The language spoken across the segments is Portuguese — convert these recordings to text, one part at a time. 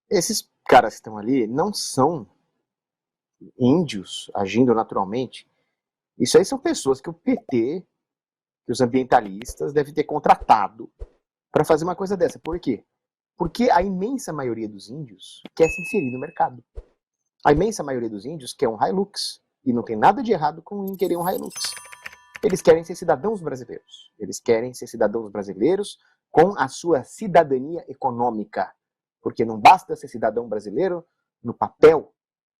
Esses caras que estão ali não são índios agindo naturalmente. Isso aí são pessoas que o PT, que os ambientalistas devem ter contratado para fazer uma coisa dessa. Por quê? Porque a imensa maioria dos índios quer se inserir no mercado. A imensa maioria dos índios quer um Hilux. E não tem nada de errado com querer um Hilux. Eles querem ser cidadãos brasileiros. Eles querem ser cidadãos brasileiros com a sua cidadania econômica. Porque não basta ser cidadão brasileiro no papel.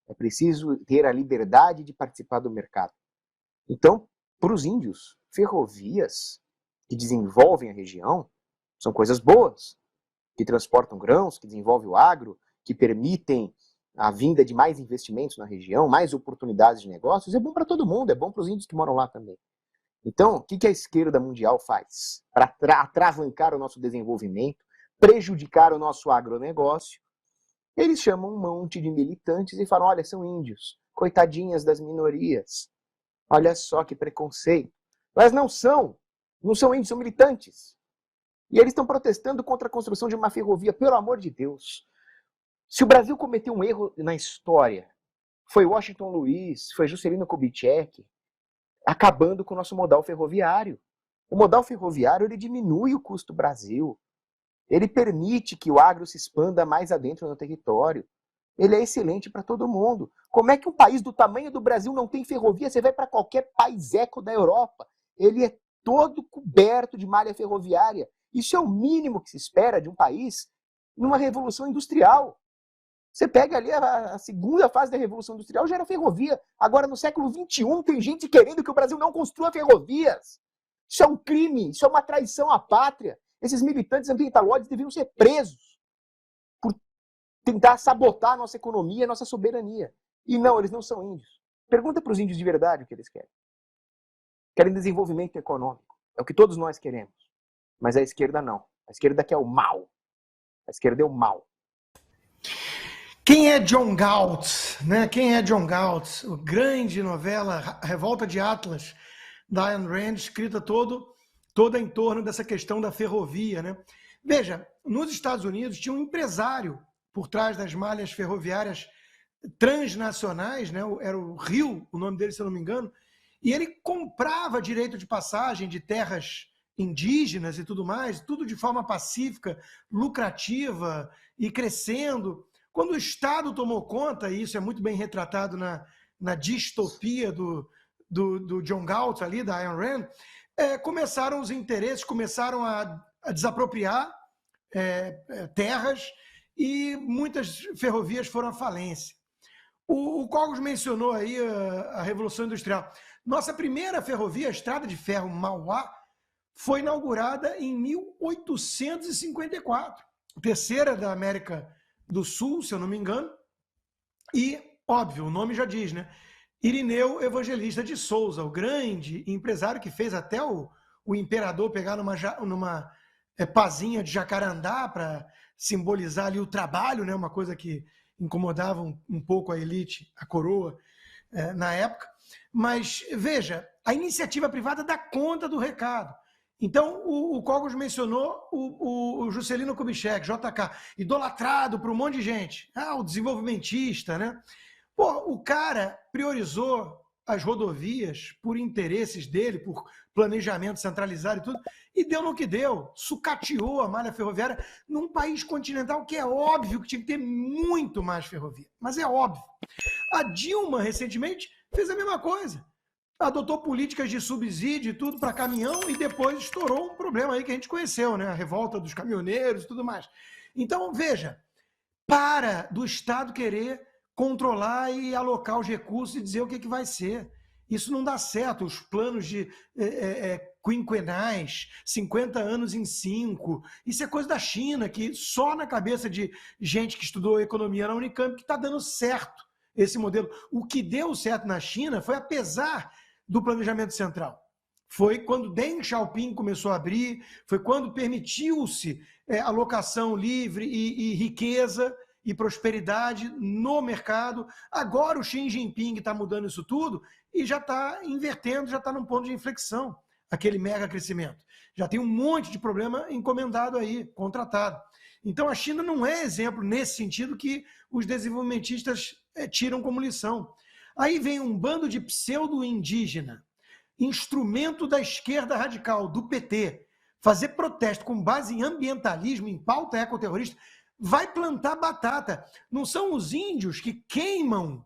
É preciso ter a liberdade de participar do mercado. Então, para os índios, ferrovias que desenvolvem a região são coisas boas, que transportam grãos, que desenvolvem o agro, que permitem a vinda de mais investimentos na região, mais oportunidades de negócios. É bom para todo mundo, é bom para os índios que moram lá também. Então, o que a esquerda mundial faz? Para atravancar o nosso desenvolvimento, prejudicar o nosso agronegócio, eles chamam um monte de militantes e falam, olha, são índios, coitadinhas das minorias. Olha só que preconceito. Mas não são índios, são militantes. E eles estão protestando contra a construção de uma ferrovia, pelo amor de Deus. Se o Brasil cometeu um erro na história, foi Washington Luiz, foi Juscelino Kubitschek, acabando com o nosso modal ferroviário. O modal ferroviário ele diminui o custo do Brasil. Ele permite que o agro se expanda mais adentro no território. Ele é excelente para todo mundo. Como é que um país do tamanho do Brasil não tem ferrovia? Você vai para qualquer país eco da Europa. Ele é todo coberto de malha ferroviária. Isso é o mínimo que se espera de um país numa revolução industrial. Você pega ali a segunda fase da Revolução Industrial, já era ferrovia. Agora, no século XXI, tem gente querendo que o Brasil não construa ferrovias. Isso é um crime, isso é uma traição à pátria. Esses militantes ambientaloides deveriam ser presos por tentar sabotar a nossa economia, a nossa soberania. E não, eles não são índios. Pergunta para os índios de verdade o que eles querem. Querem desenvolvimento econômico. É o que todos nós queremos. Mas a esquerda não. A esquerda quer o mal. A esquerda é o mal. Quem é John Galt? Né? Quem é John Galt? A grande novela Revolta de Atlas, da Ayn Rand, escrita toda em torno dessa questão da ferrovia. Né? Veja, nos Estados Unidos tinha um empresário por trás das malhas ferroviárias transnacionais, né? Era o Rio, o nome dele, se eu não me engano, e ele comprava direito de passagem de terras indígenas e tudo mais, tudo de forma pacífica, lucrativa e crescendo. Quando o Estado tomou conta, e isso é muito bem retratado na distopia do John Galt, ali, da Ayn Rand, começaram os interesses, começaram a desapropriar terras e muitas ferrovias foram à falência. O Cogos mencionou aí a Revolução Industrial. Nossa primeira ferrovia, a Estrada de Ferro Mauá, foi inaugurada em 1854, terceira da América do Sul, se eu não me engano, e, óbvio, o nome já diz, né? Irineu Evangelista de Souza, o grande empresário que fez até o imperador pegar numa pazinha de jacarandá para simbolizar ali o trabalho, né? Uma coisa que incomodava um pouco a elite, a coroa, na época. Mas, veja, a iniciativa privada dá conta do recado. Então, o Cogos mencionou o Juscelino Kubitschek, JK, idolatrado por um monte de gente. O desenvolvimentista, né? Pô, o cara priorizou as rodovias por interesses dele, por planejamento centralizado e tudo, e deu no que deu, sucateou a malha ferroviária num país continental que é óbvio que tinha que ter muito mais ferrovia, mas é óbvio. A Dilma, recentemente, fez a mesma coisa. Adotou políticas de subsídio e tudo para caminhão e depois estourou um problema aí que a gente conheceu, né? A revolta dos caminhoneiros e tudo mais. Então, veja, para do Estado querer controlar e alocar os recursos e dizer o que vai ser. Isso não dá certo. Os planos de quinquenais, 50 anos em 5, isso é coisa da China, que só na cabeça de gente que estudou economia na Unicamp que está dando certo esse modelo. O que deu certo na China foi apesar do planejamento central. Foi quando Deng Xiaoping começou a abrir, foi quando permitiu-se alocação livre e riqueza e prosperidade no mercado. Agora o Xi Jinping está mudando isso tudo e já está invertendo, já está num ponto de inflexão, aquele mega crescimento. Já tem um monte de problema encomendado aí, contratado. Então a China não é exemplo nesse sentido que os desenvolvimentistas tiram como lição. Aí vem um bando de pseudo-indígena, instrumento da esquerda radical, do PT, fazer protesto com base em ambientalismo, em pauta ecoterrorista, vai plantar batata. Não são os índios que queimam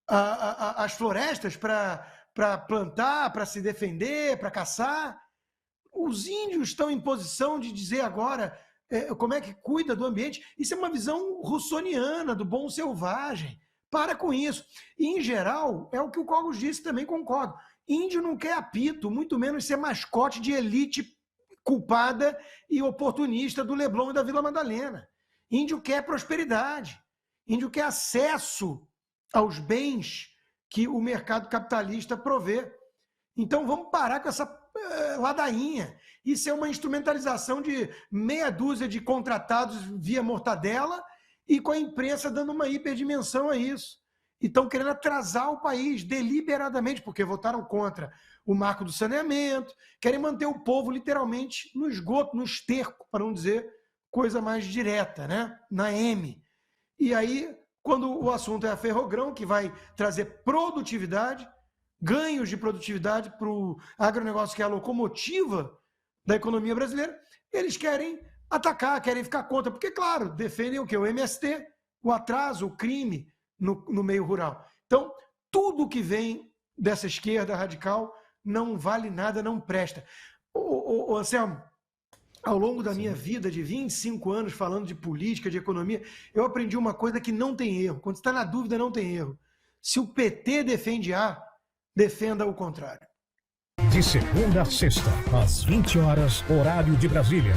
as florestas para plantar, para se defender, para caçar. Os índios estão em posição de dizer agora como é que cuida do ambiente. Isso é uma visão russoniana, do bom selvagem. Para com isso. E, em geral, é o que o Cogos disse, também concordo. Índio não quer apito, muito menos ser mascote de elite culpada e oportunista do Leblon e da Vila Madalena. Índio quer prosperidade. Índio quer acesso aos bens que o mercado capitalista provê. Então vamos parar com essa ladainha. Isso é uma instrumentalização de meia dúzia de contratados via mortadela e com a imprensa dando uma hiperdimensão a isso. E estão querendo atrasar o país deliberadamente, porque votaram contra o marco do saneamento, querem manter o povo literalmente no esgoto, no esterco, para não dizer coisa mais direta, né? Na M. E aí, quando o assunto é a Ferrogrão, que vai trazer produtividade, ganhos de produtividade para o agronegócio, que é a locomotiva da economia brasileira, eles querem atacar, querem ficar contra, porque, claro, defendem o quê? O MST, o atraso, o crime no meio rural. Então, tudo que vem dessa esquerda radical não vale nada, não presta. Anselmo, ao longo da minha vida de 25 anos falando de política, de economia, eu aprendi uma coisa que não tem erro. Quando você está na dúvida, não tem erro. Se o PT defende A, defenda o contrário. De segunda a sexta, às 20 horas, horário de Brasília.